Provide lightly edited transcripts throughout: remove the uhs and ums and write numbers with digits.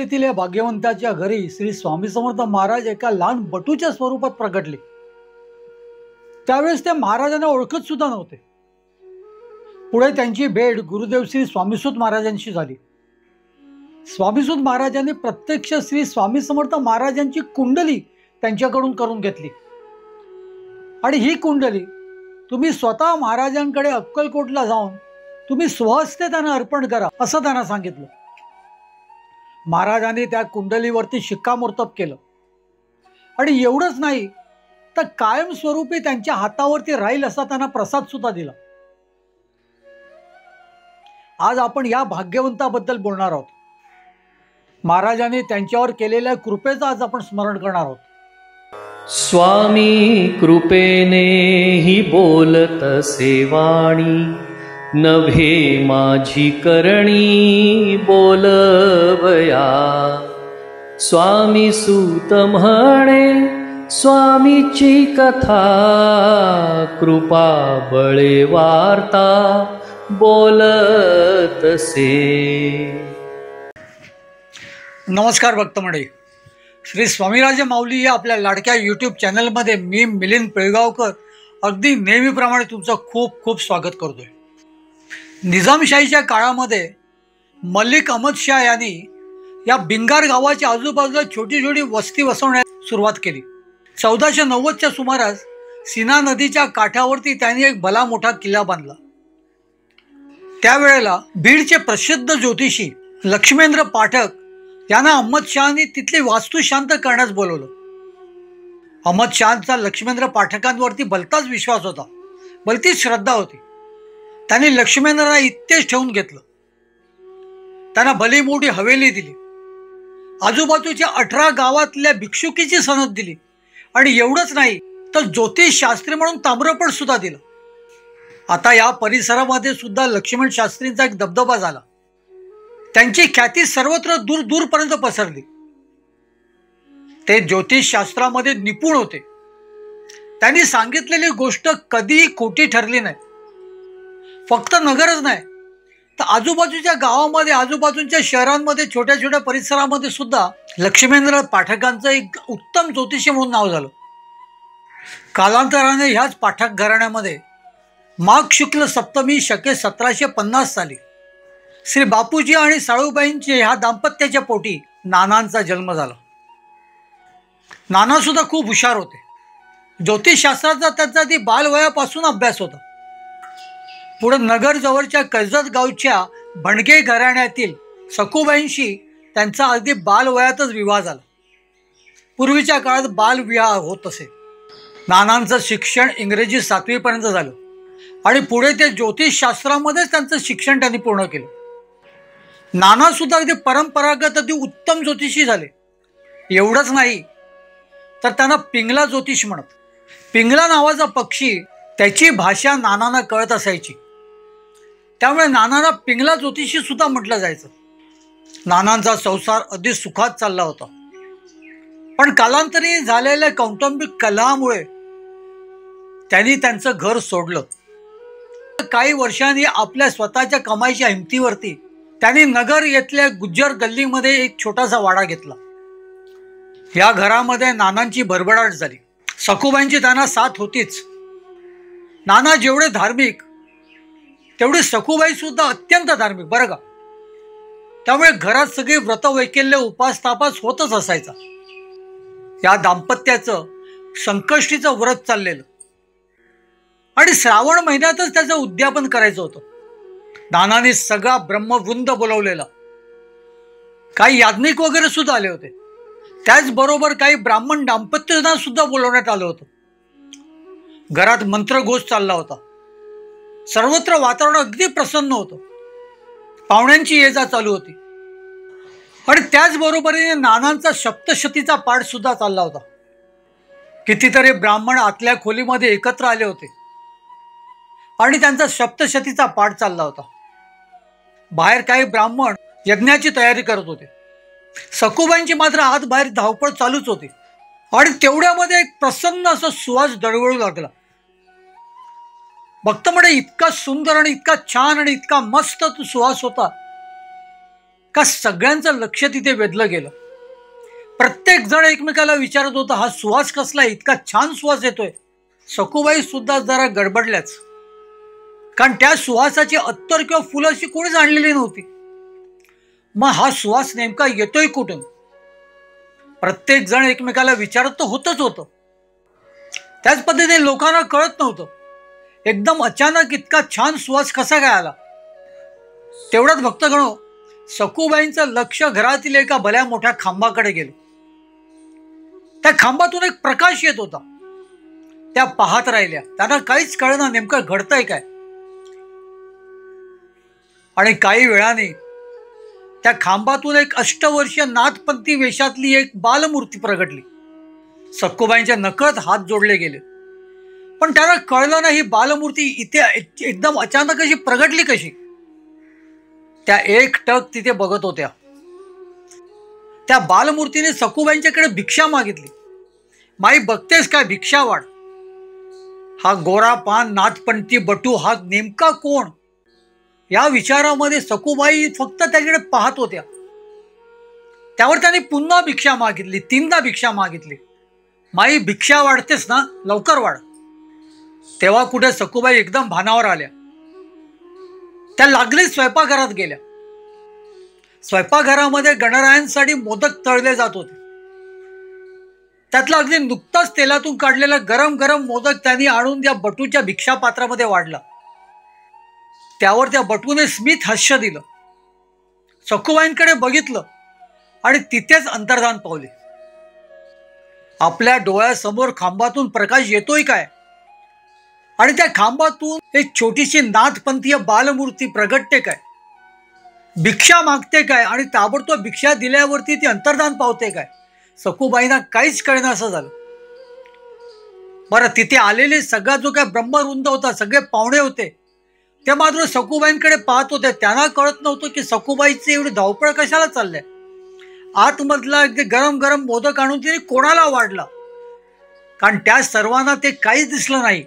येथील या भाग्यवंताच्या घरी श्री स्वामी समर्थ महाराज एका लहान बटूच्या स्वरूपात प्रगटले। त्यावेळेस त्या महाराजांना ओळखत सुद्धा नव्हते। पुढे त्यांची भेट गुरुदेव श्री स्वामीसूत महाराजांशी झाली। स्वामीसूत महाराजांनी प्रत्यक्ष श्री स्वामी समर्थ महाराजांची कुंडली त्यांच्याकडून करून घेतली आणि ही कुंडली तुम्ही स्वतः महाराजांकडे अक्कलकोटला जाऊन तुम्ही स्वहस्ते त्यांना अर्पण करा असं त्यांना सांगितलं। महाराजांनी त्या कुंडलीवरती शिक्कामोर्तब केलं आणि एवढंच नाही तर कायमस्वरूपी त्यांच्या हातावरती राहील असा त्यांना प्रसाद सुद्धा दिला। आज आपण या भाग्यवंताबद्दल बोलणार आहोत। महाराजांनी त्यांच्यावर केलेल्या कृपेचं आज आपण स्मरण करणार आहोत। स्वामी कृपेने ही बोलत सेवाणी, नभे माझी करणी बोलवया। स्वामी सूत म्हणे स्वामीची कथा, कृपा बळे वार्ता बोलतसे। नमस्कार भक्त मंडळी, श्री स्वामीराजे माऊली या आपल्या लाडक्या यूट्यूब चॅनलमध्ये मी मिलिंद पिळगावकर अगदी नेहमीप्रमाणे तुमचं खूप खूप स्वागत करतोय। निजामशाहीच्या काळामध्ये मलिक अहमद शाह यांनी या बिंगार गावाच्या आजूबाजूला छोटी छोटी वस्ती वसवण्यास सुरुवात केली। 1490च्या सुमारास सीना नदीच्या काठावरती त्यांनी एक भला मोठा किल्ला बांधला। त्यावेळेला बीडचे प्रसिद्ध ज्योतिषी लक्ष्मेंद्र पाठक यांना अहमद शहानी तिथली वास्तू शांत करण्यास बोलवलं। अहमद शहाचा लक्ष्मेंद्र पाठकांवरती भलताच विश्वास होता, भलतीच श्रद्धा होती। त्यांनी लक्ष्मेंद्रांना इथेच ठेवून घेतलं। त्यांना भली मोठी हवेली दिली, आजूबाजूच्या 18 गावातल्या भिक्षुकीची सनद दिली आणि एवढंच नाही तर ज्योतिष शास्त्री म्हणून ताम्रपट सुद्धा दिलं। आता या परिसरामध्ये सुद्धा लक्ष्मण शास्त्रींचा एक दबदबा झाला। त्यांची ख्याती सर्वत्र दूर दूरपर्यंत पसरली। ते ज्योतिष शास्त्रामध्ये निपुण होते। त्यांनी सांगितलेली गोष्ट कधीही खोटी ठरली नाही। फक्त नगरच नाही तर आजूबाजूच्या गावामध्ये, आजूबाजूच्या शहरांमध्ये, छोट्या छोट्या परिसरामध्ये सुद्धा लक्ष्मेंद्र पाठकांचं एक उत्तम ज्योतिषी म्हणून नाव झालं। कालांतराने ह्याच पाठक घराण्यामध्ये माघ शुक्ल सप्तमी शके 1750 साली श्री बापूजी आणि साळूबाईंचे ह्या दाम्पत्याच्या पोटी नानांचा जन्म झाला। नाना सुद्धा खूप हुशार होते। ज्योतिषशास्त्राचा त्यांचा ती बालवयापासून अभ्यास होता। पुढे नगर जवळच्या कर्जत गावच्या भणगे घराण्यातील सखूबाईंशी त्यांचा अगदी बालवयातच विवाह झाला। पूर्वीच्या काळात बालविवाह होत असे। नानांचं शिक्षण इंग्रजी 7वी पर्यंत झालं आणि पुढे ते ज्योतिषशास्त्रामध्येच त्यांचं शिक्षण त्यांनी पूर्ण केलं। नाना सुद्धा अगदी परंपरागत अगदी उत्तम ज्योतिषी झाले। एवढंच नाही तर त्यांना पिंगला ज्योतिष म्हणत। पिंगला नावाचा पक्षी, त्याची भाषा नानांना कळत असायची, त्यामुळे नानांना पिंगला ज्योतिषी सुद्धा म्हटलं जायचं। नानांचा संसार अगदी सुखात चालला होता, पण कालांतरी झालेल्या कौटुंबिक कलहामुळे त्यांनी त्यांचं घर सोडलं। काही वर्षांनी आपल्या स्वतःच्या कमाईच्या हिमतीवरती त्यांनी नगर येथल्या गुज्जर गल्लीमध्ये एक छोटासा वाडा घेतला। या घरामध्ये नानांची भरभराट झाली। सखूबाईंची त्यांना साथ होतीच। नाना जेवढे धार्मिक तेवढे सखूबाई सुद्धा अत्यंत धार्मिक, बरं का। त्यामुळे घरात सगळे व्रतवैकल्य, उपास तापास होतच असायचा। या दाम्पत्याचं संकष्टीचं व्रत चाललेलं आणि श्रावण महिन्यातच त्याचं उद्यापन करायचं होतं। नानांनी सगळा ब्रह्मवृंद बोलवलेला। काही याज्ञिक वगैरे सुद्धा आले होते। त्याचबरोबर काही ब्राह्मण दाम्पत्यांना सुद्धा बोलवण्यात आलं होतं। घरात मंत्रघोष चालला होता। सर्वत्र वातावरण अगदी प्रसन्न होतं। पाहुण्यांची ये जा चालू होती आणि त्याचबरोबरीने नानांचा सप्तशतीचा पाठ सुद्धा चालला होता। कितीतरी ब्राह्मण आतल्या खोलीमध्ये एकत्र आले होते आणि त्यांचा सप्तशतीचा पाठ चालला होता। बाहेर काही ब्राह्मण यज्ञाची तयारी करत होते। सखूबाईंची मात्र आत बाहेर धावपळ चालूच होती आणि तेवढ्यामध्ये एक प्रसन्न असा सुवास दळवळू लागला। भक्तमंडळी, इतका सुंदर आणि इतका छान आणि इतका मस्त तो सुवास होता का सगळ्यांचं लक्ष तिथे वेधलं गेलं. प्रत्येक जण एकमेकाला विचारत होता, हा सुवास कसला, इतका छान सुवास येतोय. सखूबाई सुद्धा जरा गडबडल्याच, कारण त्या सुवासाची अत्तर किंवा फुलं अशी कोणीच आणलेली नव्हती. मग हा सुवास नेमका येतोय कुठून? प्रत्येक जण एकमेकाला विचारत तर होतच होतं. त्याच पद्धतीने लोकांना कळत नव्हतं, एकदम अचानक इतका छान सुवास कसा काय आला. तेवढ्यात भक्तगणो, सखूबाईंचं लक्ष घरातील एका भल्या मोठ्या खांबाकडे गेलं. त्या खांबातून एक प्रकाश येत होता. त्या पाहत राहिल्या. त्यांना काहीच कळेना नेमकं घडतंय काय. आणि काही वेळाने त्या खांबातून एक अष्टवर्षीय नाथपंथी वेशातली एक बालमूर्ती प्रगटली. सखूबाईंच्या नकळत हात जोडले गेले, पण त्यांना कळलं नाही बालमूर्ती इथे एकदम अचानक अशी प्रगटली कशी. त्या एकटक तिथे बघत होत्या. त्या बालमूर्तीने सखूबाईंच्याकडे भिक्षा मागितली. माई बघतेस काय, भिक्षा वाढ. हा गोरा पान नाथपंथी बटू हा नेमका कोण, या विचारामध्ये सखूबाई फक्त त्याच्याकडे पाहत होत्या. त्यावर त्याने पुन्हा भिक्षा मागितली, 3दा भिक्षा मागितली. माई भिक्षा वाढतेस ना, लवकर वाढ. तेव्हा कुठे सखूबाई एकदम भानावर आल्या. त्या लागली स्वयंपाकघरात गेल्या. स्वयंपाकघरामध्ये गणरायांसाठी मोदक तळले जात होते. त्यातला अगदी नुकताच तेलातून काढलेला गरम गरम मोदक त्यांनी आणून त्या बटूच्या भिक्षा पात्रामध्ये वाढला. त्यावर त्या बटूने स्मित हास्य दिलं. सखूबाईंकडे बघितलं आणि तिथेच अंतर्धान पावले. आपल्या डोळ्यासमोर खांबातून प्रकाश येतोय काय, आणि त्या खांबातून एक छोटीशी नाथपंथीय बालमूर्ती प्रगटते काय, भिक्षा मागते काय, आणि ताबडतोब भिक्षा दिल्यावरती ती अंतर्धान पावते काय. सखूबाईंना काहीच कळेना असं झालं. बरं, तिथे आलेले सगळा जो काय ब्रह्मवृंद होता, सगळे पाहुणे होते, ते मात्र सखूबाईंकडे पाहत होते. त्यांना कळत नव्हतं की सखूबाईची एवढी धावपळ कशाला चाललंय. आतमधला अगदी गरम गरम मोदक आणून तिने कोणाला वाढला, कारण त्या सर्वांना ते काहीच दिसलं नाही.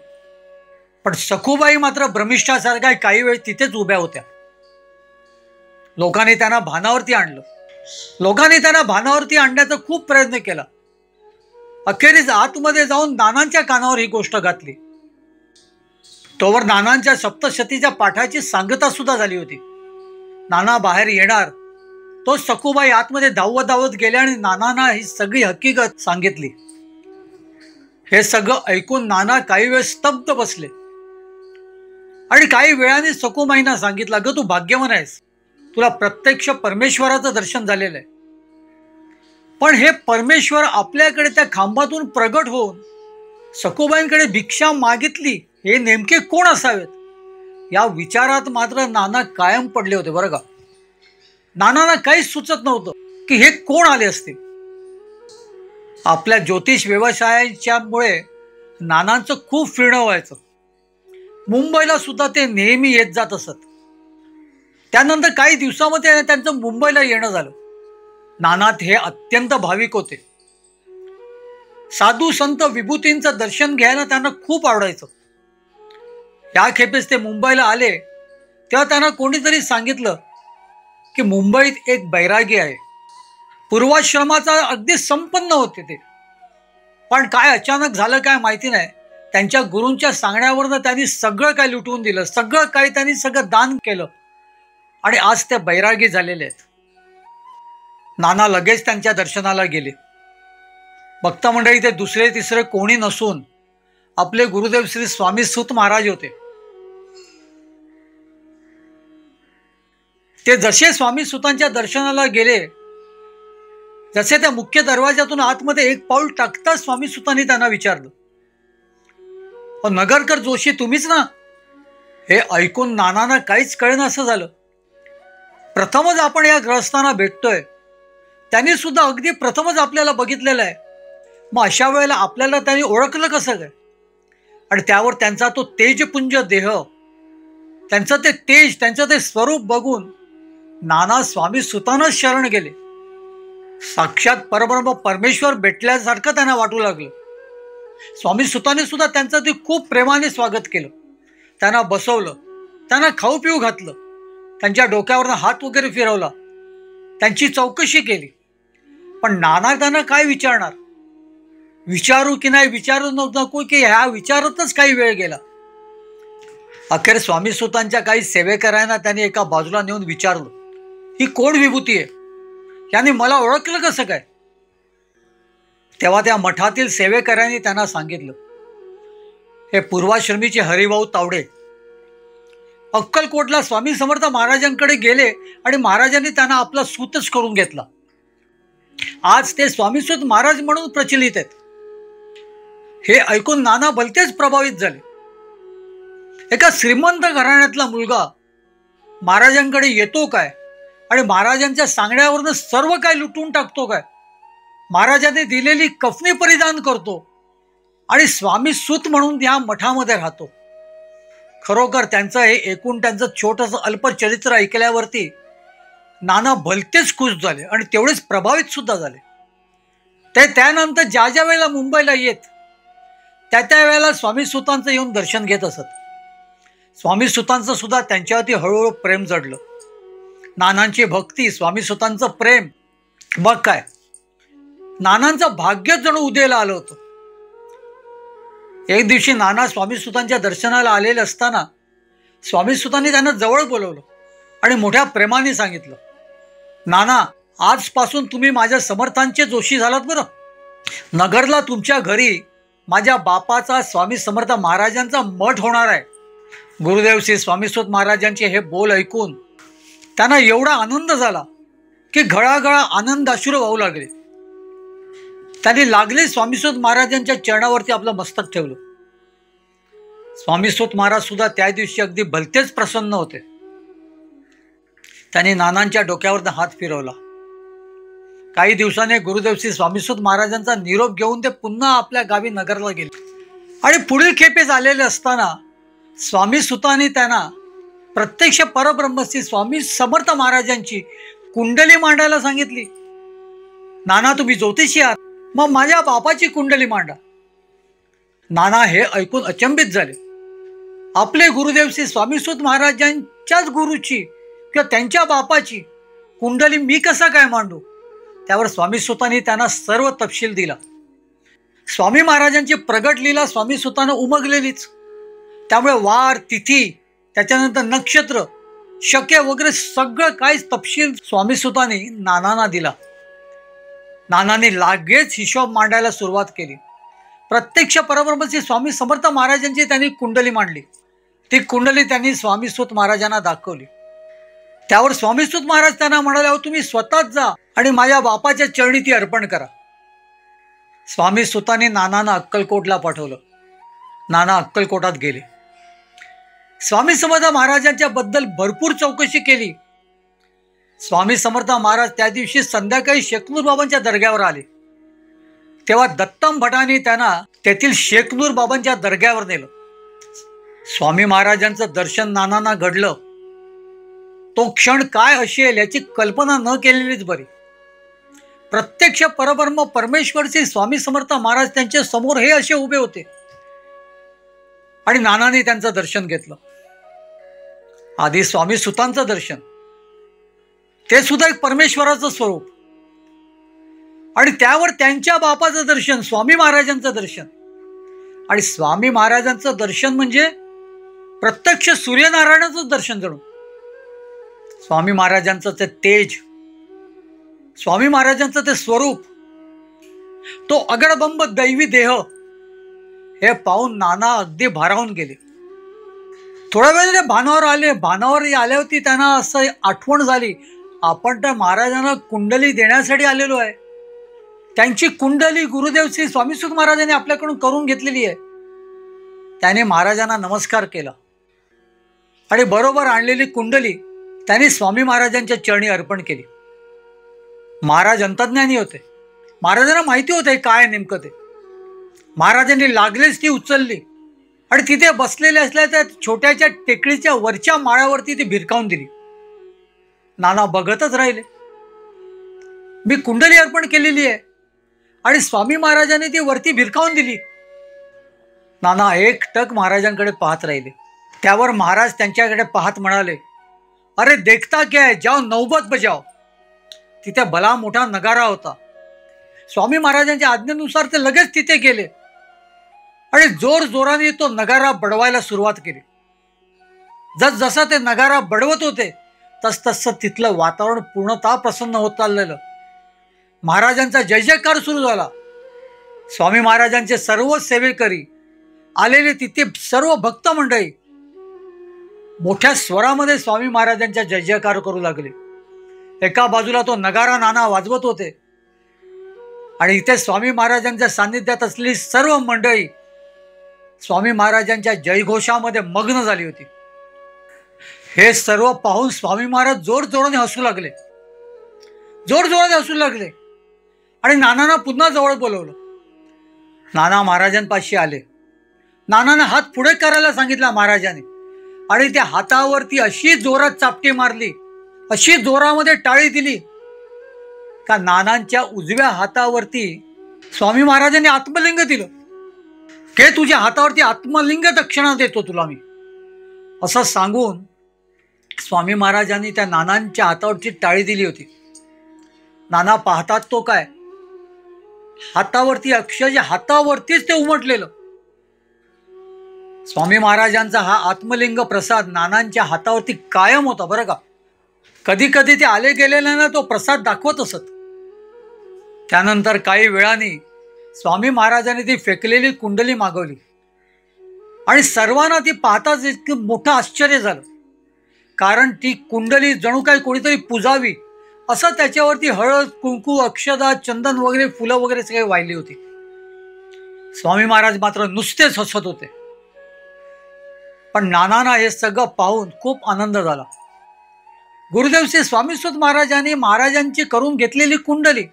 पण सखूबाई मात्र भ्रमिष्ठासारख्या काही वेळ तिथेच उभ्या होत्या. लोकांनी त्यांना भानावरती आणलं. लोकांनी त्यांना भानावरती आणण्याचा खूप प्रयत्न केला. अखेरीस आतमध्ये जाऊन नानांच्या कानावर ही गोष्ट घातली. तोवर नानांच्या सप्तशतीच्या पाठाची सांगता सुद्धा झाली होती. नाना बाहेर येणार, तो सखूबाई आतमध्ये धावत धावत गेल्या आणि नानांना ही सगळी हकीकत सांगितली. हे सगळं ऐकून नाना काही वेळ स्तब्ध बसले आणि काही वेळाने सखूबाईंना सांगितलं, अगं तू भाग्यवान आहेस, तुला प्रत्यक्ष परमेश्वराचं दर्शन झालेलं आहे. पण हे परमेश्वर आपल्याकडे त्या खांबातून प्रगट होऊन सखूबाईंकडे भिक्षा मागितली, हे नेमके कोण असावेत, या विचारात मात्र नाना कायम पडले होते बरं का. नानांना काहीच सुचत नव्हतं की हे कोण आले असतील. आपल्या ज्योतिष व्यवसायाच्यामुळे नानांचं खूप फिरणं व्हायचं. मुंबईला सुद्धा ते नेहमी येत जात असत. त्यानंतर काही दिवसामध्ये त्यांचं मुंबईला येणं झालं. नानात हे अत्यंत भाविक होते. साधू संत विभूतींचं दर्शन घ्यायला त्यांना खूप आवडायचं. या खेपेस ते मुंबईला आले तेव्हा त्यांना कोणीतरी सांगितलं की मुंबईत एक बैरागी आहे, पूर्वाश्रमाचा अगदी संपन्न होते ते. पण काय अचानक झालं काय माहिती नाही, त्यांच्या गुरूंच्या सांगण्यावरनं त्यांनी सगळं काय लुटवून दिलं, सगळं काही त्यांनी सगळं दान केलं आणि आज ते बैरागी झालेले आहेत. नाना लगेच त्यांच्या दर्शनाला गेले. भक्त मंडळी ते दुसरे तिसरे कोणी नसून आपले गुरुदेव श्री स्वामी सूत महाराज होते. ते जसे स्वामी सुतांच्या दर्शनाला गेले, जसे त्या मुख्य दरवाजातून आतमध्ये एक पाऊल टाकताच स्वामी सुतांनी त्यांना विचारलं, नगरकर जोशी तुम्हीच ना. हे ऐकून नानांना काहीच कळेना असं झालं. प्रथमच आपण या ग्रहस्थांना भेटतोय, त्यांनी सुद्धा अगदी प्रथमच आपल्याला बघितलेलं आहे. मग अशा वेळेला आपल्याला त्यांनी ओळखलं कसं काय. आणि त्यावर त्यांचा तो तेजपुंज देह, त्यांचं ते तेज, त्यांचं ते स्वरूप बघून नाना स्वामी सुतांनाच शरण गेले. साक्षात परब्रह्म परमेश्वर भेटल्यासारखं त्यांना वाटू लागलं. स्वामी सुतांनी सुद्धा त्यांचं ते खूप प्रेमाने स्वागत केलं. त्यांना बसवलं, त्यांना खाऊ पिऊ घातलं, त्यांच्या डोक्यावरनं हात वगैरे फिरवला त्यांची चौकशी केली, पण नाना त्यांना काय विचारणार, विचारू की नाही विचारू नको की ह्या विचारातच काही वेळ गेला. अखेर स्वामी सुतांच्या काही सेवेकरांना त्यांनी एका बाजूला नेऊन विचारलं, ही कोण विभूती आहे, याने मला ओळखलं कसं काय. तेव्हा त्या मठातील सेवेकरांनी त्यांना सांगितलं, हे पूर्वाश्रमीचे हरिभाऊ तावडे अक्कलकोटला स्वामी समर्थ महाराजांकडे गेले आणि महाराजांनी त्यांना आपला सूतच करून घेतला. आज ते स्वामीसूत महाराज म्हणून प्रचलित आहेत. हे ऐकून नाना भलतेच प्रभावित झाले. एका श्रीमंत घराण्यातला मुलगा महाराजांकडे येतो काय आणि महाराजांच्या सांगण्यावरनं सर्व काय लुटून टाकतो काय, महाराजांनी दिलेली कफनी परिधान करतो आणि स्वामी सूत म्हणून या मठामध्ये राहतो. खरोखर त्यांचं हे एकूण त्यांचं छोटंसं अल्पचरित्र ऐकल्यावरती नाना भलतेच खुश झाले आणि तेवढेच प्रभावित सुद्धा झाले. ते त्यानंतर ज्या ज्या वेळेला मुंबईला येत त्या वेळेला स्वामी सुतांचं येऊन दर्शन घेत असत. स्वामी सुतांचं सुद्धा त्यांच्यावरती हळूहळू प्रेम जडलं. नानांची भक्ती, स्वामी सुतांचं प्रेम, मग काय नानांचं भाग्यच जणू उदयाला आलं होतं. एक दिवशी नाना स्वामी सुतांच्या दर्शनाला आलेले असताना स्वामी सुतांनी त्यांना जवळ बोलवलं आणि मोठ्या प्रेमाने सांगितलं, नाना, आजपासून तुम्ही माझ्या समर्थांचे जोशी झालात बरं. नगरला तुमच्या घरी माझ्या बापाचा स्वामी समर्थ महाराजांचा मठ होणार आहे. गुरुदेव श्री स्वामीसूत महाराजांचे हे बोल ऐकून त्यांना एवढा आनंद झाला की घळाघळा आनंद अश्रू वाहू लागले. त्यांनी लागले स्वामीसूत महाराजांच्या चरणावरती आपलं मस्तक ठेवलं. स्वामीसूत महाराज सुद्धा त्या दिवशी अगदी भलतेच प्रसन्न होते. त्यांनी नानांच्या डोक्यावर हात फिरवला. काही दिवसाने गुरुदेव श्री स्वामीसूत महाराजांचा निरोप घेऊन ते पुन्हा आपल्या गावी नगरला गेले आणि पुढील खेपेस आलेले असताना स्वामी सुतांनी त्यांना प्रत्यक्ष परब्रह्मश्री स्वामी समर्थ महाराजांची कुंडली मांडायला सांगितली. नाना, तुम्ही ज्योतिषी आहात, मग माझ्या बापाची कुंडली मांडा. नाना हे ऐकून अचंबित झाले. आपले गुरुदेव श्री स्वामीसूत महाराजांच्याच गुरुची किंवा त्यांच्या बापाची कुंडली मी कसा काय मांडू. त्यावर स्वामीसूतांनी त्यांना सर्व तपशील दिला. स्वामी महाराजांची प्रगट लीला स्वामीसूतांना उमगलेलीच, त्यामुळे वार, तिथी, त्याच्यानंतर नक्षत्र, शके वगैरे सगळं काय तपशील स्वामीसूतांनी नानांना दिला. नानांनी लागेच हिशोब मांडायला सुरुवात केली. प्रत्यक्ष परब्रह्मश्री स्वामी समर्थ महाराजांची त्यांनी कुंडली मांडली. ती कुंडली त्यांनी स्वामीसूत महाराजांना दाखवली. त्यावर स्वामीसूत महाराज त्यांना म्हणाले, अहो तुम्ही स्वतःच जा आणि माझ्या बापाच्या चरणी ती अर्पण करा. स्वामीसूतांनी नानांना अक्कलकोटला पाठवलं. नाना अक्कलकोटात गेले. स्वामी समर्थ महाराजांच्या बद्दल भरपूर चौकशी केली. स्वामी समर्थ महाराज त्या दिवशी संध्याकाळी शेखनूर बाबांच्या दर्ग्यावर आले. तेव्हा दत्तम भटांनी त्यांना तेथील शेखनूर बाबांच्या दर्ग्यावर नेलं. स्वामी महाराजांचं दर्शन नानांना घडलं. तो क्षण काय असेल याची कल्पना न केलेलीच बरी. प्रत्यक्ष परब्रह्म परमेश्वरचे स्वामी समर्थ महाराज त्यांच्या समोर हे असे उभे होते आणि नानांनी त्यांचं दर्शन घेतलं. आधी स्वामी सुतांचं दर्शन, ते सुद्धा एक परमेश्वराचं स्वरूप, आणि त्यावर त्यांच्या बापाचं दर्शन, स्वामी महाराजांचं दर्शन. आणि स्वामी महाराजांचं दर्शन म्हणजे प्रत्यक्ष सूर्यनारायणाचं दर्शन जणू. स्वामी महाराजांचं ते तेज, स्वामी महाराजांचं ते स्वरूप, तो अगडबंब दैवी देह, हे पाहून नाना अगदी भारावून गेले. थोड्या वेळाने भानावर आले. भानावर आल्यावरती त्यांना असं आठवण झाली, आपण त्या महाराजांना कुंडली देण्यासाठी आलेलो आहे. त्यांची कुंडली गुरुदेव श्री स्वामीसूत महाराजांनी आपल्याकडून करून घेतलेली आहे. त्याने महाराजांना नमस्कार केला आणि बरोबर आणलेली कुंडली त्यांनी स्वामी महाराजांच्या चरणी अर्पण केली. महाराज अंतर्ज्ञानी होते. महाराजांना माहिती होते काय नेमकं ते. महाराजांनी लागलेच ती उचलली आणि तिथे बसलेले असल्या त्या छोट्याच्या टेकडीच्या वरच्या माळ्यावरती ती भिरकावून दिली. नाना बघतच राहिले. मी कुंडली अर्पण केलेली आहे आणि स्वामी महाराजांनी ती वरती भिरकावून दिली. नाना एकटक महाराजांकडे पाहत राहिले. त्यावर महाराज त्यांच्याकडे पाहत म्हणाले, अरे देखता क्या है, जाओ नौबत बजाओ. तिथे भला मोठा नगारा होता. स्वामी महाराजांच्या आज्ञेनुसार ते लगेच तिथे गेले आणि जोर जोराने तो नगारा बडवायला सुरुवात केली. जसं ते नगारा बडवत होते तसं तिथलं वातावरण पूर्णतः प्रसन्न होत चाललेलं. महाराजांचा जय जयकार सुरू झाला. स्वामी महाराजांचे सर्व सेवेकरी आलेले तिथे सर्व भक्त मंडळी मोठ्या स्वरामध्ये स्वामी महाराजांच्या जय जयकार करू लागले. एका बाजूला तो नगारा नाना वाजवत होते आणि इथे स्वामी महाराजांच्या सान्निध्यात असलेली सर्व मंडळी स्वामी महाराजांच्या जयघोषामध्ये मग्न झाली होती. हे सर्व पाहून स्वामी महाराज जोरजोराने हसू लागले. जोरजोराने हसू लागले आणि नानांना पुन्हा जवळ बोलवलं. नाना महाराजांपाशी आले. नानांना हात पुढे करायला सांगितला महाराजांनी आणि त्या हातावरती अशी जोरात चापटी मारली, अशी जोरामध्ये टाळी दिली का नानांच्या उजव्या हातावरती स्वामी महाराजांनी आत्मलिंग दिलं. के तुझ्या हातावरती आत्मलिंग दक्षिणा देतो तुला मी, असं सांगून स्वामी महाराजांनी त्या नानांच्या हातावरची टाळी दिली होती. नाना पाहतात तो काय, हातावरती अक्षरशः हातावरतीच ते उमटलेलं. स्वामी महाराजांचा हा आत्मलिंग प्रसाद नानांच्या हातावरती कायम होता बरं का. कधी कधी ते आले गेलेल्यांना तो प्रसाद दाखवत असत. त्यानंतर काही वेळाने स्वामी महाराजांनी ती फेकलेली कुंडली मागवली आणि सर्वांना ती पाहताच इतकं मोठं आश्चर्य झालं. कारण ती कुंडली जणू काही कोणीतरी पुजावी असं त्याच्यावरती हळद कुंकू अक्षदा चंदन वगैरे फुलं वगैरे सगळे वाहिली होती. स्वामी महाराज मात्र नुसतेच हसत होते. पण नानांना हे सगळं पाहून खूप आनंद झाला. गुरुदेव श्री स्वामीसुत महाराजांनी महाराजांची करून घेतलेली कुंडली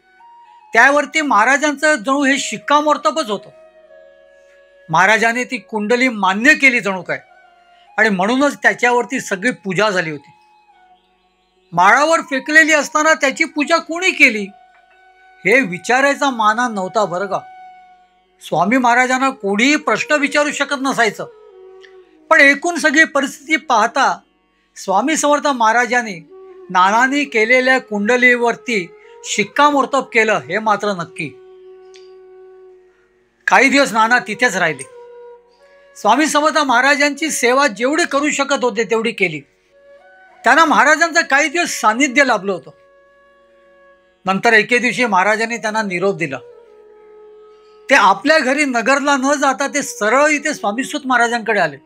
त्यावरती महाराजांचं जणू हे शिक्कामोर्तबच होतं. महाराजांनी ती कुंडली मान्य केली जणू काय आणि म्हणूनच त्याच्यावरती सगळी पूजा झाली होती. माळावर फेकलेली असताना त्याची पूजा कोणी केली हे विचारायचा माना नव्हता बरं का. स्वामी महाराजांना कोणीही प्रश्न विचारू शकत नसायचं. पण एकूण सगळी परिस्थिती पाहता स्वामी समर्थ महाराजांनी नानांनी केलेल्या कुंडलीवरती शिक्कामोर्तब केलं हे मात्र नक्की. काही दिवस नाना तिथेच राहिले. स्वामी समर्थ महाराजांची सेवा जेवढी करू शकत होते तेवढी केली. त्यांना महाराजांचं काही दिवस सानिध्य लाभलं होतं. नंतर एके दिवशी महाराजांनी त्यांना निरोप दिला. ते आपल्या घरी नगरला न जाता ते सरळ इथे स्वामीसुत महाराजांकडे आले.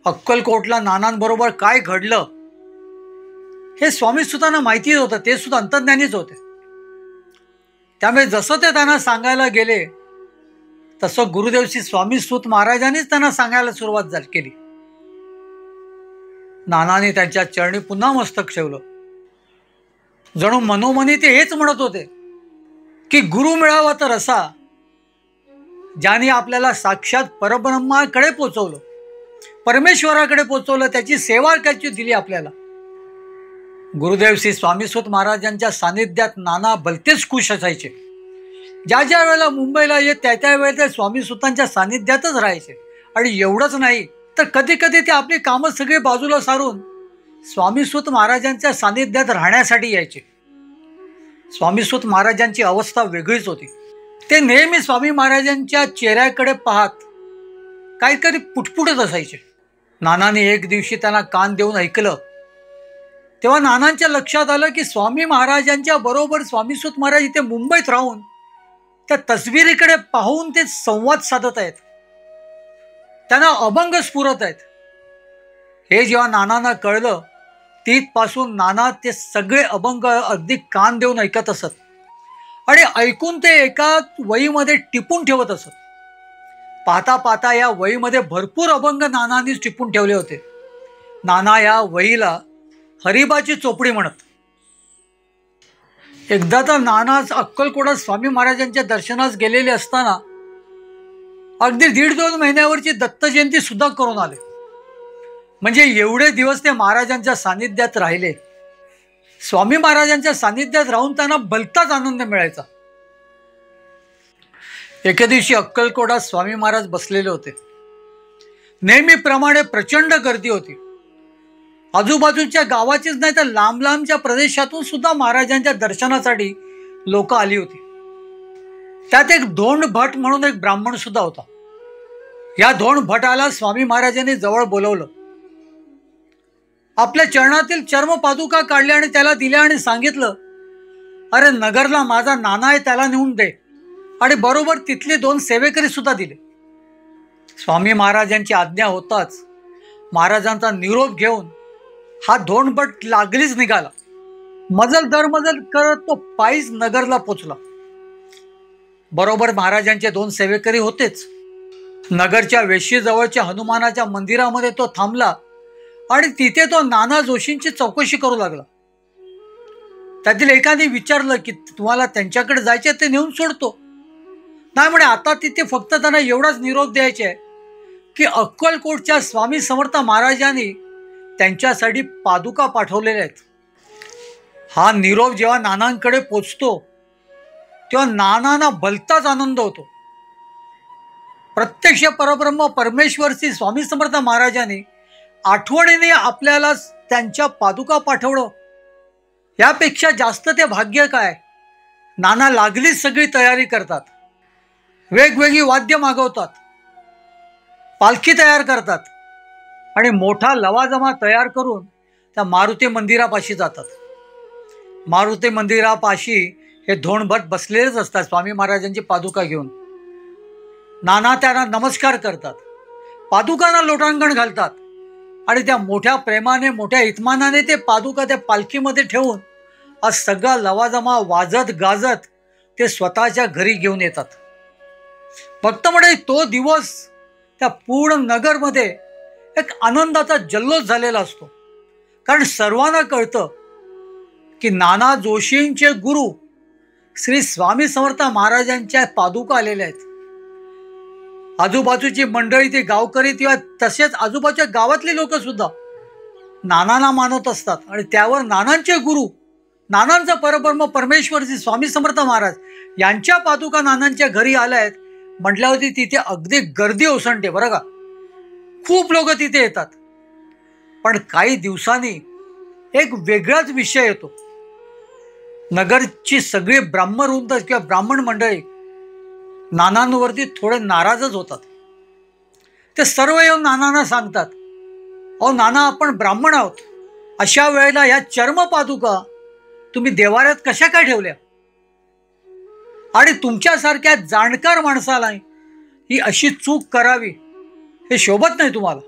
अक्कलकोटला नानांबरोबर काय घडलं हे स्वामीसुतांना माहिती होतं. ते सुद्धा अंतर्ज्ञानीच होते. त्यामुळे जसं ते त्यांना सांगायला गेले तसं गुरुदेवशी स्वामीसुत महाराजांनीच त्यांना सांगायला सुरुवात केली. नानाने त्यांच्या चरणी पुन्हा मस्तक ठेवलं. जणू मनोमनी ते हेच म्हणत होते की गुरु मिळावा तर असा ज्याने आपल्याला साक्षात परब्रह्माकडे पोचवलं, परमेश्वराकडे पोचवलं, त्याची सेवा करायची दिली आपल्याला. गुरुदेव श्री स्वामीसुत महाराजांच्या सानिध्यात नाना भलतेच खुश असायचे. ज्या ज्या वेळेला मुंबईला येत त्या वेळेला स्वामीसुतांच्या सानिध्यातच राहायचे. आणि एवढंच नाही तर कधी कधी ते आपली कामं सगळी बाजूला सारून स्वामीसुत महाराजांच्या सानिध्यात राहण्यासाठी यायचे. स्वामीसुत महाराजांची अवस्था वेगळीच होती. ते नेहमी स्वामी महाराजांच्या चेहऱ्याकडे पाहत काहीतरी पुटपुटत असायचे. नानाने एक दिवशी त्यांना कान देऊन ऐकलं तेव्हा नानांच्या लक्षात आलं की स्वामी महाराजांच्या बरोबर स्वामीसुत महाराज इथे मुंबईत राहून त्या तस्वीरीकडे पाहून ते संवाद साधत आहेत, त्यांना अभंग स्फुरत आहेत. हे जेव्हा नानांना कळलं तिथपासून नाना ते सगळे अभंग अगदी कान देऊन ऐकत असत आणि ऐकून ते एका वहीमध्ये टिपून ठेवत असत. पाहता पाहता या वहीमध्ये भरपूर अभंग नानांनीच टिपून ठेवले होते. नाना या वहीला हरिबाची चोपडी म्हणत. एकदा तर नानाच अक्कलकोटात स्वामी महाराजांच्या दर्शनास गेलेले असताना अगदी 1.5-2 महिन्यावरची दत्त जयंती सुद्धा करून आले. म्हणजे एवढे दिवस ते महाराजांच्या सानिध्यात राहिले. स्वामी महाराजांच्या सानिध्यात राहून त्यांना भलताच आनंद मिळायचा. एके दिवशी अक्कलकोटात स्वामी महाराज बसलेले होते. नेहमीप्रमाणे प्रचंड गर्दी होती. आजूबाजूच्या गावाचीच नाही तर लांब लांबच्या प्रदेशातून सुद्धा महाराजांच्या दर्शनासाठी लोक आली होती. त्यात एक धोंड भट म्हणून एक ब्राह्मण सुद्धा होता. या धोंड भटाला स्वामी महाराजांनी जवळ बोलवलं. आपल्या चरणातील चर्म पादुका काढल्या आणि त्याला दिल्या आणि सांगितलं, अरे नगरला माझा नाना आहे, त्याला नेऊन दे. आणि बरोबर तिथले 2 सेवेकरी सुद्धा दिले. स्वामी महाराजांची आज्ञा होताच महाराजांचा निरोप घेऊन हा धोंडभट लागलीच निघाला. मजल दर मजल करत तो पायीच नगरला पोचला. बरोबर महाराजांचे 2 सेवेकरी होतेच. नगरच्या वेशीजवळच्या हनुमानाच्या मंदिरामध्ये तो थांबला आणि तिथे तो नाना जोशींची चौकशी करू लागला. त्यातील एकाने विचारलं की तुम्हाला त्यांच्याकडे जायचे, ते नेऊन सोडतो. नाही म्हणे, आता तिथे फक्त त्यांना एवढाच निरोप द्यायचे आहे की अक्कलकोटच्या स्वामी समर्थ महाराजांनी त्यांच्यासाठी पादुका पाठवलेल्या आहेत. हा निरोप जेव्हा नानांकडे पोचतो तेव्हा नानांना भलताच आनंद होतो. प्रत्यक्ष परब्रह्म परमेश्वर श्री स्वामी समर्थ महाराजांनी आठवणीने आपल्याला त्यांच्या पादुका पाठवणं, यापेक्षा जास्त ते भाग्य काय. नाना लागलीच सगळी तयारी करतात. वेगवेगळी वाद्य मागवतात, पालखी तयार करतात आणि मोठा लवाजमा तयार करून त्या मारुती मंदिरापाशी जातात. मारुती मंदिरापाशी हे धोंडभट बसलेलेच असतात स्वामी महाराजांची पादुका घेऊन. नाना त्यांना नमस्कार करतात, पादुकांना लोटांगण घालतात आणि त्या मोठ्या प्रेमाने मोठ्या इतमानाने ते पादुका त्या पालखीमध्ये ठेवून आज सगळा लवाजमा वाजत गाजत ते स्वतःच्या घरी घेऊन येतात. फक्त म्हणजे तो दिवस त्या पूर्ण नगरमध्ये एक आनंदाचा जल्लोष झालेला असतो. कारण सर्वांना कळतं की नाना जोशींचे गुरु श्री स्वामी समर्थ महाराजांच्या पादुका आलेल्या आहेत. आजूबाजूची मंडळी, ते गावकरी किंवा तसेच आजूबाजूच्या गावातले लोक सुद्धा नानांना मानत असतात. आणि त्यावर नानांचे गुरु, नानांचा परब्रह्म परमेश्वर श्री स्वामी समर्थ महाराज यांच्या पादुका नानांच्या घरी आल्या आहेत म्हटल्यावरती तिथे अगदी गर्दी ओसंडते बरं का. खूप लोक तिथे येतात. पण काही दिवसांनी एक वेगळाच विषय येतो. नगरची सगळी ब्राह्मवृंद किंवा ब्राह्मण मंडळी नानांवरती थोडे नाराजच होतात. ते सर्व येऊन नानांना सांगतात, अहो नाना, आपण ब्राह्मण आहोत, अशा वेळेला या चर्म पादुका तुम्ही देवाऱ्यात कशा काय ठेवल्या? आणि तुमच्यासारख्या जाणकार माणसाला ही अशी चूक करावी हे शोभत नाही तुम्हाला.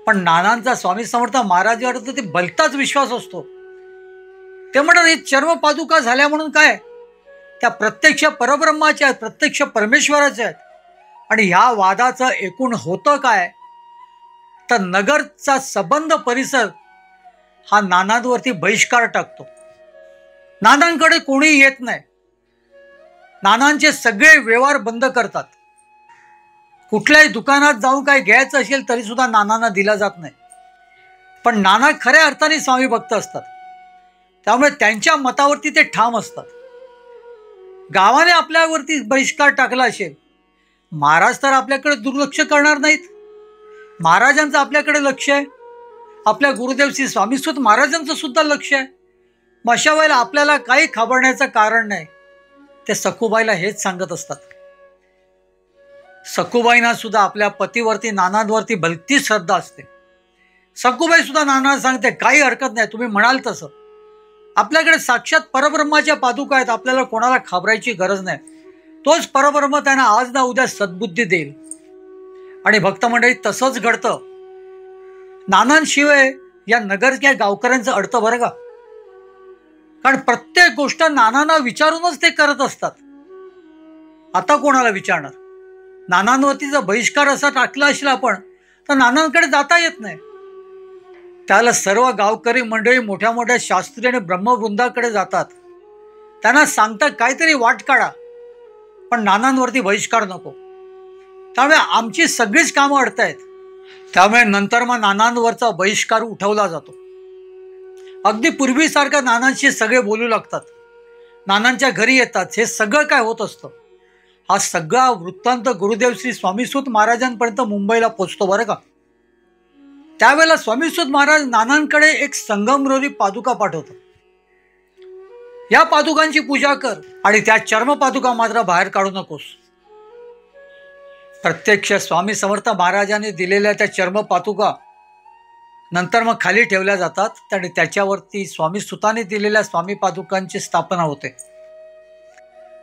पण नानांचा स्वामी समर्थ महाराजांवर तर ते भलताच विश्वास असतो. ते म्हणतात, हे चर्म पादुका झाल्या म्हणून काय, त्या प्रत्यक्ष परब्रह्माच्या आहेत, प्रत्यक्ष परमेश्वराच्या आहेत. आणि ह्या वादाचं एकूण होतं काय, तर नगरचा संबंध परिसर हा नानांवरती बहिष्कार टाकतो. नानांकडे कोणी येत नाही. नानांचे सगळे व्यवहार बंद करतात. कुठल्याही दुकानात जाऊन काय घ्यायचं असेल तरी सुद्धा नानांना दिला जात नाही. पण नाना खऱ्या अर्थाने स्वामी भक्त असतात, त्यामुळे त्यांच्या मतावरती ते ठाम असतात. गावाने आपल्यावरती बहिष्कार टाकला असेल, महाराज तर आपल्याकडे दुर्लक्ष करणार नाहीत. महाराजांचं आपल्याकडे लक्ष आहे, आपल्या गुरुदेव श्री स्वामीसुत महाराजांचं सुद्धा लक्ष आहे. मग अशा वेळेला आपल्याला काही खबरण्याचं कारण नाही. ते सखूबाईला हेच सांगत असतात. सखूबाईंना सुद्धा आपल्या पतीवरती नानांवरती भलती श्रद्धा असते. सखूबाई सुद्धा नानांना सांगते, काही हरकत नाही, तुम्ही म्हणाल तसं. आपल्याकडे साक्षात परब्रह्माच्या पादुका आहेत, आपल्याला कोणाला घाबरायची गरज नाही. तोच परब्रह्म त्यांना आज ना उद्या सद्बुद्धी देईल. आणि भक्त मंडळी तसंच घडतं. नानांशिवाय या नगरच्या गावकऱ्यांचं अडतं बरं का. कारण प्रत्येक गोष्ट नानांना विचारूनच ते करत असतात. आता कोणाला विचारणार? नानांवरती जर बहिष्कार असा टाकला असेल आपण, तर नानांकडे जाता येत नाही. त्याला सर्व गावकरी मंडळी मोठ्या मोठ्या शास्त्री आणि ब्रह्मवृंदाकडे जातात. त्यांना सांगतात, काहीतरी वाट काढा, पण नानांवरती बहिष्कार नको. त्यामुळे आमची सगळीच कामं अडतायत. त्यामुळे नंतर मग नानांवरचा बहिष्कार उठवला जातो. अगदी पूर्वीसारखं नानांशी सगळे बोलू लागतात, नानांच्या घरी येतात. हे सगळं काय होत असतं, हा सगळा वृत्तांत गुरुदेव श्री स्वामीसुत महाराजांपर्यंत मुंबईला पोचतो बरं का. त्यावेळेला स्वामीसुत महाराज नानांकडे एक संगमरवरी पादुका पाठवतात. या पादुकांची पूजा कर आणि त्या चर्म पादुका मात्र बाहेर काढू नकोस. प्रत्यक्ष स्वामी समर्थ महाराजांनी दिलेल्या त्या चर्म पादुका नंतर मग खाली ठेवल्या जातात आणि त्याच्यावरती स्वामी सुताने दिलेल्या स्वामी पादुकांची स्थापना होते.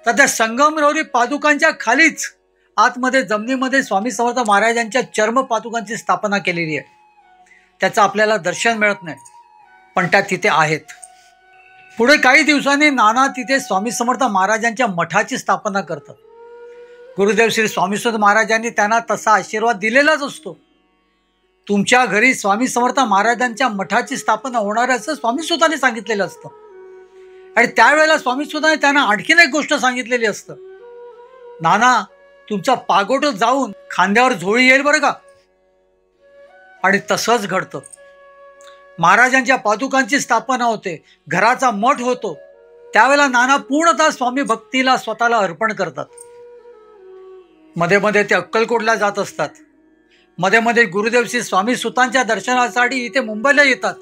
तर त्या संगमरवरी पादुकांच्या खालीच आतमध्ये जमिनीमध्ये स्वामी समर्थ महाराजांच्या चर्म पादुकांची स्थापना केलेली आहे. त्याचं आपल्याला दर्शन मिळत नाही, पण त्या तिथे आहेत. पुढे काही दिवसांनी नाना तिथे स्वामी समर्थ महाराजांच्या मठाची स्थापना करतात. गुरुदेव श्री स्वामीसुत महाराजांनी त्यांना तसा आशीर्वाद दिलेलाच असतो. तुमच्या घरी स्वामी समर्थ महाराजांच्या मठाची स्थापना होणार असं स्वामीसुतांनी सांगितलेलं असतं. आणि त्यावेळेला स्वामीसुतांनी त्यांना आणखीन एक गोष्ट सांगितलेली असतं, नाना तुमचा पागोट जाऊन खांद्यावर झोळी येईल बरं का. आणि तसंच घडतं. महाराजांच्या पादुकांची स्थापना होते, घराचा मठ होतो. त्यावेळेला नाना पूर्णतः स्वामी भक्तीला स्वतःला अर्पण करतात. मध्ये मध्ये ते अक्कलकोटला जात असतात. मध्ये मध्ये गुरुदेव श्री स्वामी सुतांच्या दर्शनासाठी इथे मुंबईला येतात.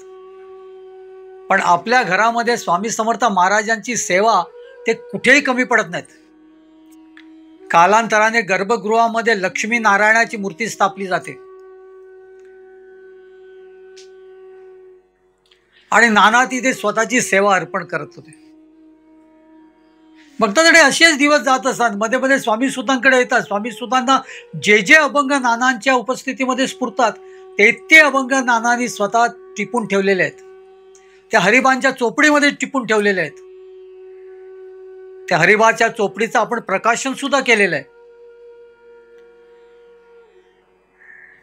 पण आपल्या घरामध्ये स्वामी समर्थ महाराजांची सेवा ते कुठेही कमी पडत नाहीत. कालांतराने गर्भगृहामध्ये लक्ष्मी नारायणाची मूर्ती स्थापली जाते आणि नाना तिथे स्वतःची सेवा अर्पण करत होते. भक्तांकडे असेच दिवस जात असतात. मध्ये मध्ये स्वामी सुतांकडे येतात. स्वामी सुतांना जे जे अभंग नानांच्या उपस्थितीमध्ये स्फुरतात ते अभंग नानांनी स्वतः टिपून ठेवलेले आहेत. त्या हरिबांच्या चोपडीमध्ये टिपून ठेवलेले आहेत. त्या हरिबाच्या चोपडीचं आपण प्रकाशन सुद्धा केलेलं आहे.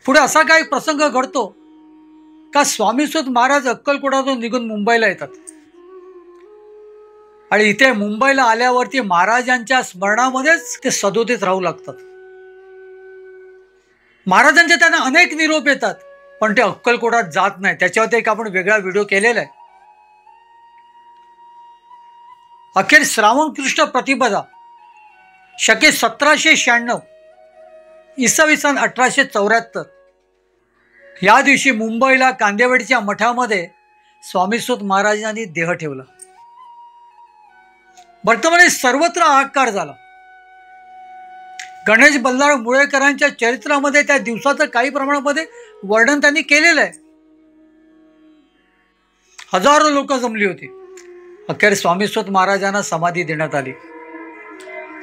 पुढे असा काही प्रसंग घडतो का स्वामीसुत महाराज अक्कलकोटातून निघून मुंबईला येतात आणि इथे मुंबईला आल्यावरती महाराजांच्या स्मरणामध्येच ते सदोदित राहू लागतात. महाराजांचे त्यांना अनेक निरोप येतात, पण ते अक्कलकोटात जात नाही. त्याच्यावरती एक आपण वेगळा व्हिडिओ केलेला आहे. अखेर श्रावण कृष्ण प्रतिपदा शके 1796 इसवी सन 1874 या दिवशी मुंबईला कांदिवलीच्या मठामध्ये स्वामीसुत महाराजांनी देह ठेवला. वर्तमाने सर्वत्र हाहाकार झाला. गणेश बल्लाळ मुळेकरांच्या चरित्रामध्ये त्या दिवसाचं काही प्रमाणामध्ये वर्णन त्यांनी केलेलं आहे. हजारो लोक जमली होती. अखेर स्वामीसुत महाराजांना समाधी देण्यात आली.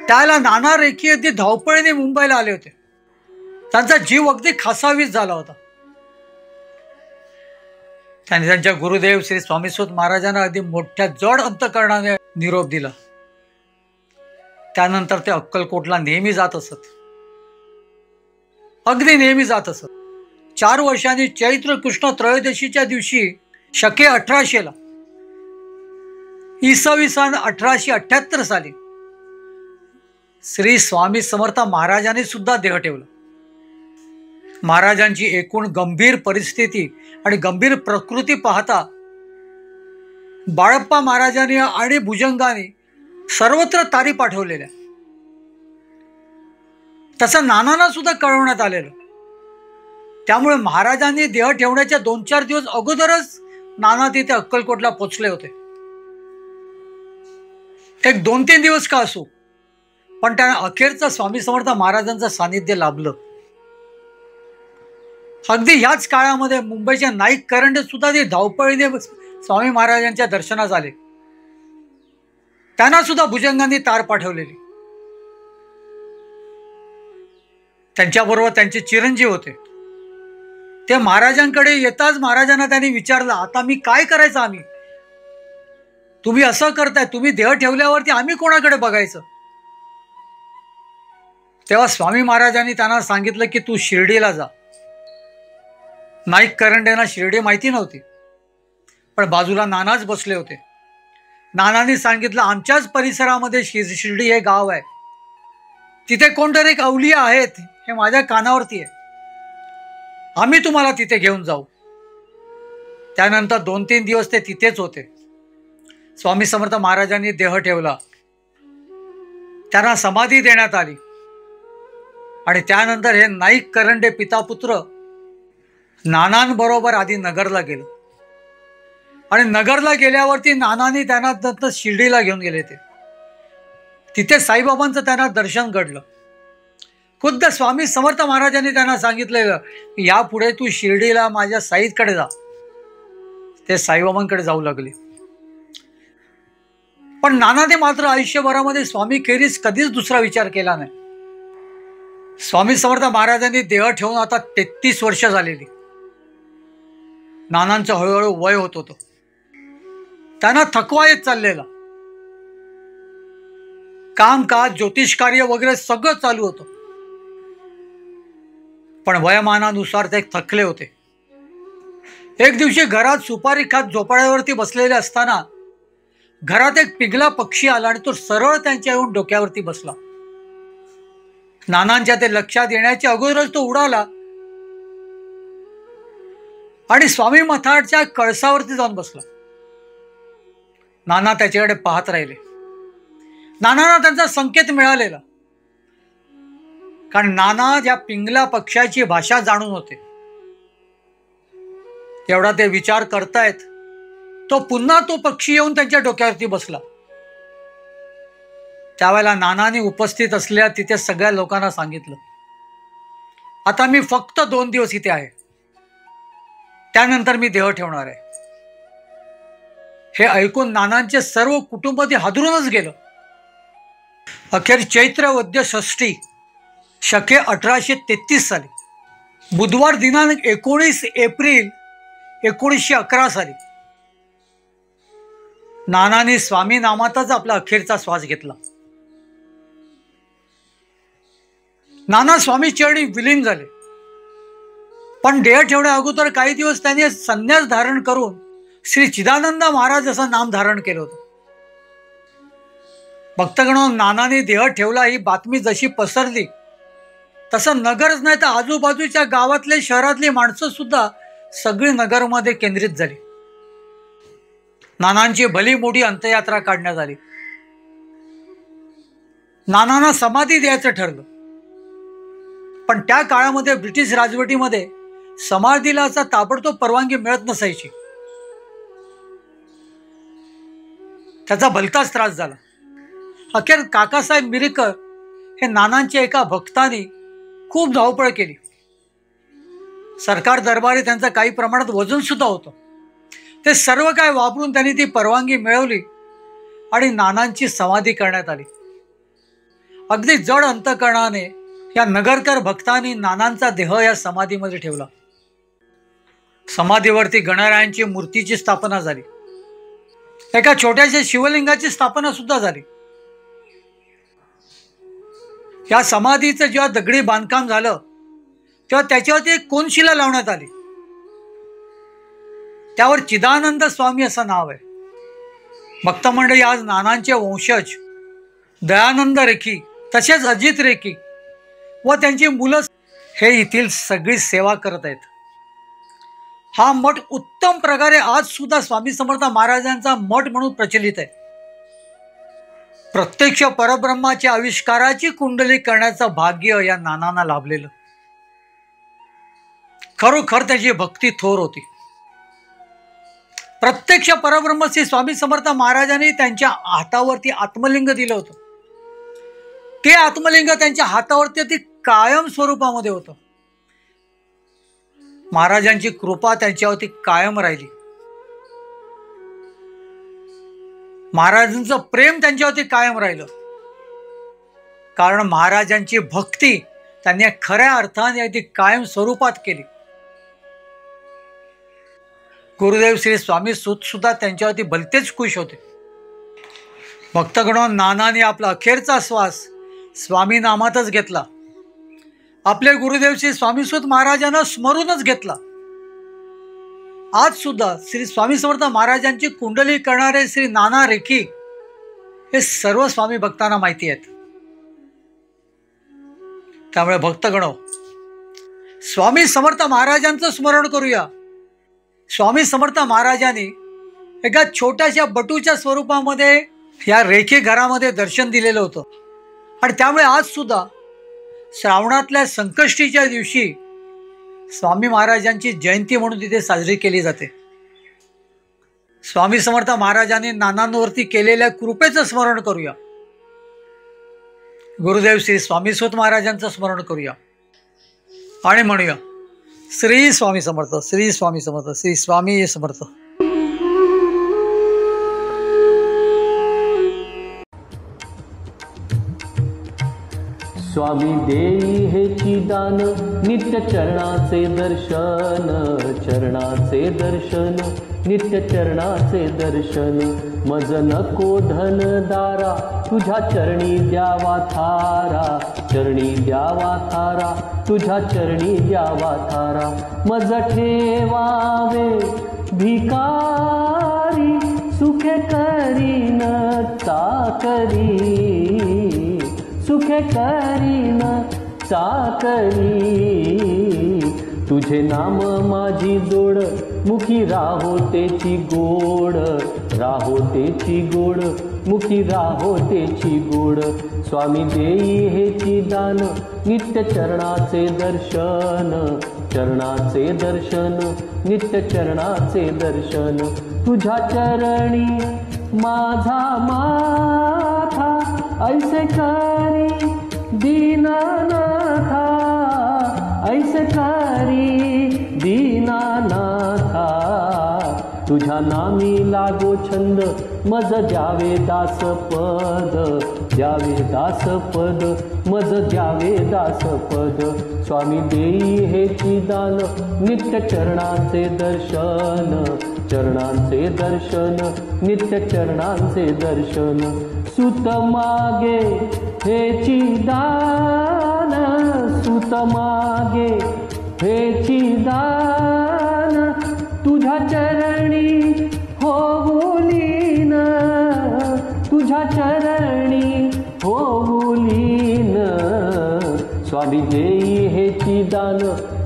त्याला नाना रेखी अगदी धावपळीने मुंबईला आले होते. त्यांचा जीव अगदी खासावीस झाला होता. त्यांनी त्यांच्या गुरुदेव श्री स्वामीसुत महाराजांना अगदी मोठ्या जड अंतकरणाने निरोप दिला. त्यानंतर ते अक्कलकोटला नेहमी जात असत. अगदी नेहमी जात असत. 4 वर्षांनी चैत्र कृष्ण त्रयोदशीच्या दिवशी शके 1800 इसवी सन 1878 साली श्री स्वामी समर्थ महाराजांनी सुद्धा देह ठेवला. महाराजांची एकूण गंभीर परिस्थिती आणि गंभीर प्रकृती पाहता बाळप्पा महाराजांनी आणि भुजंगाने सर्वत्र तारी पाठवलेल्या. तसं नानांना सुद्धा कळवण्यात आलेलं. त्यामुळे महाराजांनी देह ठेवण्याच्या 2-4 दिवस अगोदरच नाना तिथे अक्कलकोटला पोचले होते. एक 2-3 दिवस का असो, पण त्यांना अखेरचं स्वामी समर्थ महाराजांचं सानिध्य लाभलं. अगदी ह्याच काळामध्ये मुंबईच्या नाईक करंडे सुद्धा ते धावपळीने स्वामी महाराजांच्या दर्शनास आले. त्यांना सुद्धा भुजंगांनी तार पाठवलेली. त्यांच्याबरोबर त्यांचे चिरंजीव होते. ते महाराजांकडे येताच महाराजांना त्यांनी विचारलं, आता मी काय करायचं? आम्ही तुम्ही असं करताय, तुम्ही देह ठेवल्यावरती आम्ही कोणाकडे बघायचं? तेव्हा स्वामी महाराजांनी त्यांना सांगितलं की तू शिर्डीला जा. नाईक करंडेंना शिर्डी माहिती नव्हती, पण बाजूला नानाच बसले होते. नानांनी सांगितलं, आमच्याच परिसरामध्ये शिर्डी हे गाव आहे, तिथे कोणतरी एक अवलिया आहेत, हे माझ्या कानावरती आहे, आम्ही तुम्हाला तिथे घेऊन जाऊ. त्यानंतर 2-3 दिवस ते तिथेच होते. स्वामी समर्थ महाराजांनी देह ठेवला. त्यांना समाधी देण्यात आली आणि त्यानंतर हे नाईक करंडे पितापुत्र नानांबरोबर आधी नगरला गेलो आणि नगरला गेल्यावरती नानांनी त्यांना नंतर शिर्डीला घेऊन गेले. तिथे साईबाबांचं त्यांना दर्शन घडलं. खुद्द स्वामी समर्थ महाराजांनी त्यांना सांगितलेलं की यापुढे तू शिर्डीला माझ्या साईकडे जा. ते साईबाबांकडे जाऊ लागले. पण नानाने मात्र आयुष्यभरामध्ये स्वामी खेरीज कधीच दुसरा विचार केला नाही. स्वामी समर्थ महाराजांनी देह ठेवून आता 33 वर्ष झालेली. नानांचं हळूहळू वय होत होतं. त्यांना थकवा येत चाललेला. कामकाज ज्योतिष कार्य वगैरे सगळं चालू होतं. पण वयमानानुसार ते थकले होते. एक दिवशी घरात सुपारी खात झोपाळ्यावरती बसलेले असताना घरात एक पिंगला पक्षी आला आणि तो सरळ त्यांच्या येऊन डोक्यावरती बसला. नानांच्या ते लक्षात येण्याच्या अगोदरच तो उडाला आणि स्वामी मठाच्या कळसावरती जाऊन बसला. नाना त्याच्याकडे पाहत राहिले. नानांना त्यांचा संकेत मिळालेला, कारण नाना ज्या पिंगला पक्षाची भाषा जाणून होते. तेवढा ते विचार करतायत तो पुन्हा तो पक्षी येऊन त्यांच्या डोक्यावरती बसला. त्यावेळेला नानांनी उपस्थित असलेल्या तिथे सगळ्या लोकांना सांगितलं, आता मी फक्त 2 दिवस इथे आहे, त्यानंतर मी देह ठेवणार आहे. हे ऐकून नानांचे सर्व कुटुंब ते हादरूनच गेलं. अखेर चैत्र वद्य षष्ठी शके 1833 साली बुधवार दिनांक 19 एप्रिल 1911 साली नानांनी स्वामी नामातच आपला अखेरचा श्वास घेतला. नाना स्वामी चरणी विलीन झाले. पण देह ठेवण्या अगोदर काही दिवस त्यांनी संन्यास धारण करून श्री चिदानंद महाराज असं नाम धारण केलं होतं. भक्तगणो, नानांनी देह ठेवला ही बातमी जशी पसरली तसं नगरच नाही तर आजूबाजूच्या गावातले शहरातली माणसं सुद्धा सगळी नगरमध्ये केंद्रित झाली. नानांची भली मोठी अंत्ययात्रा काढण्यात आली. नानांना समाधी द्यायचं ठरलं. पण त्या काळामध्ये ब्रिटिश राजवटीमध्ये समाधीला असा ताबडतोब परवानगी मिळत नसायची. त्याचा भलताच त्रास झाला. अखेर काकासाहेब मिरेकर हे नानांच्या एका भक्तांनी खूप धावपळ केली. सरकार दरबारी त्यांचं काही प्रमाणात वजन सुद्धा होतं. ते सर्व काय वापरून त्यांनी ती परवानगी मिळवली आणि नानांची समाधी करण्यात आली. अगदी जड अंतकरणाने या नगरकर भक्तांनी नानांचा देह या समाधीमध्ये ठेवला. समाधीवरती गणरायांची मूर्तीची स्थापना झाली. एका छोट्याशा शिवलिंगाची स्थापना सुद्धा झाली. या समाधीचं जेव्हा दगडी बांधकाम झालं तेव्हा त्याच्यावरती एक कोनशिला लावण्यात आली. त्यावर चिदानंद स्वामी असं नाव आहे. भक्त मंडळी, आज नानांचे वंशज दयानंद रेखी तसेच अजित रेखी व त्यांची मुलं हे येथील सगळी सेवा करत आहेत. हा मठ उत्तम प्रकारे आज सुद्धा स्वामी समर्थ महाराजांचा मठ म्हणून प्रचलित आहे. प्रत्यक्ष परब्रह्माच्या आविष्काराची कुंडली करण्याचं भाग्य या नानांना लाभलेलं. खरोखर त्याची भक्ती थोर होती. प्रत्यक्ष परब्रह्मश्री स्वामी समर्थ महाराजांनी त्यांच्या हातावरती आत्मलिंग दिलं होतं. ते आत्मलिंग त्यांच्या हातावरती ती कायम स्वरूपामध्ये होतं. महाराजांची कृपा त्यांच्यावरती कायम राहिली. महाराजांचं प्रेम त्यांच्यावरती कायम राहिलं. कारण महाराजांची भक्ती त्यांनी खऱ्या अर्थाने ती कायम स्वरूपात केली. गुरुदेव श्री स्वामी सूत सुद्धा त्यांच्यावरती भलतेच खुश होते. भक्तगणो, नानाने आपला अखेरचा श्वास स्वामी नामातच घेतला. आपले गुरुदेव श्री स्वामीसूत महाराजांना स्मरूनच घेतला. आज सुद्धा श्री स्वामी समर्थ महाराजांची कुंडली करणारे श्री नाना रेखी हे सर्व स्वामी भक्तांना माहिती आहेत. त्यामुळे भक्तगणो, स्वामी समर्थ महाराजांचं स्मरण करूया. स्वामी समर्थ महाराजांनी एका छोट्याशा बटूच्या स्वरूपामध्ये या रेखी घरामध्ये दर्शन दिलेलं होतं. आणि त्यामुळे आज सुद्धा श्रावणातल्या संकष्टीच्या दिवशी स्वामी महाराजांची जयंती म्हणून तिथे साजरी केली जाते. स्वामी समर्थ महाराजांनी नानांवरती केलेल्या कृपेचं स्मरण करूया. गुरुदेव श्री स्वामी सूत महाराजांचं स्मरण करूया आणि म्हणूया श्री स्वामी समर्थ, श्री स्वामी समर्थ, श्री स्वामी समर्थ. स्वामी देई हेची दान, नित्य चरणाचे दर्शन, चरणाचे दर्शन, नित्य चरणाचे दर्शन. मज नको धन दारा, तुझ्या चरणी द्यावा थारा, चरणी द्यावा थारा, तुझ्या चरणी द्यावा थारा. मज ठेवावे भिकारी, सुखे करीन चाकरी, सुखे करीन चाकरी. तुझे नाम माझी जोड, मुखी राहो तेची गोड, राहो तेची गोड, मुखी राहो तेची गोड. स्वामी देई हेची दान, नित्य चरणाचे दर्शन, चरणाचे दर्शन, नित्य चरणाचे दर्शन. तुझ्या चरणी माझा माथा, ऐसे करी दीनानाथा, ऐसे करी दीनानाथा. तुझ्या नामी लागो छंद, मज द्यावे दासपद, द्यावे दासपद, मज द्यावे दासपद. स्वामी देई हेची दान, नित्य चरणाचे दर्शन, चरणांचे दर्शन, नित्य चरणांचे दर्शन. सुत मागे हेची दान, सुत मागे हेची दान. तुझ्या चरणी होऊलीन, तुझ्या चरणी होऊलीन. स्वामी देई हेची दान,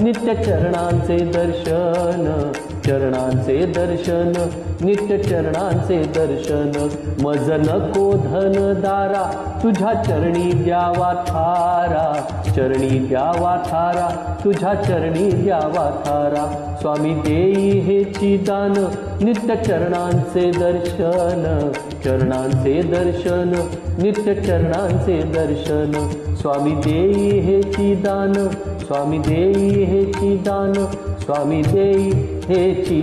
नित्य चरणांचे दर्शन, चरणांचे दर्शन, नित्य चरणांचे दर्शन. मज नको धन दारा, तुझ्या चरणी द्यावा थारा, चरणी द्यावा थारा, तुझ्या चरणी द्यावा थारा. स्वामी देई हेची दान, नित्य चरणांचे दर्शन, चरणांचे दर्शन, नित्य चरणांचे दर्शन. स्वामी देई हेची दान, स्वामी देई हेची दान, स्वामी देई हेची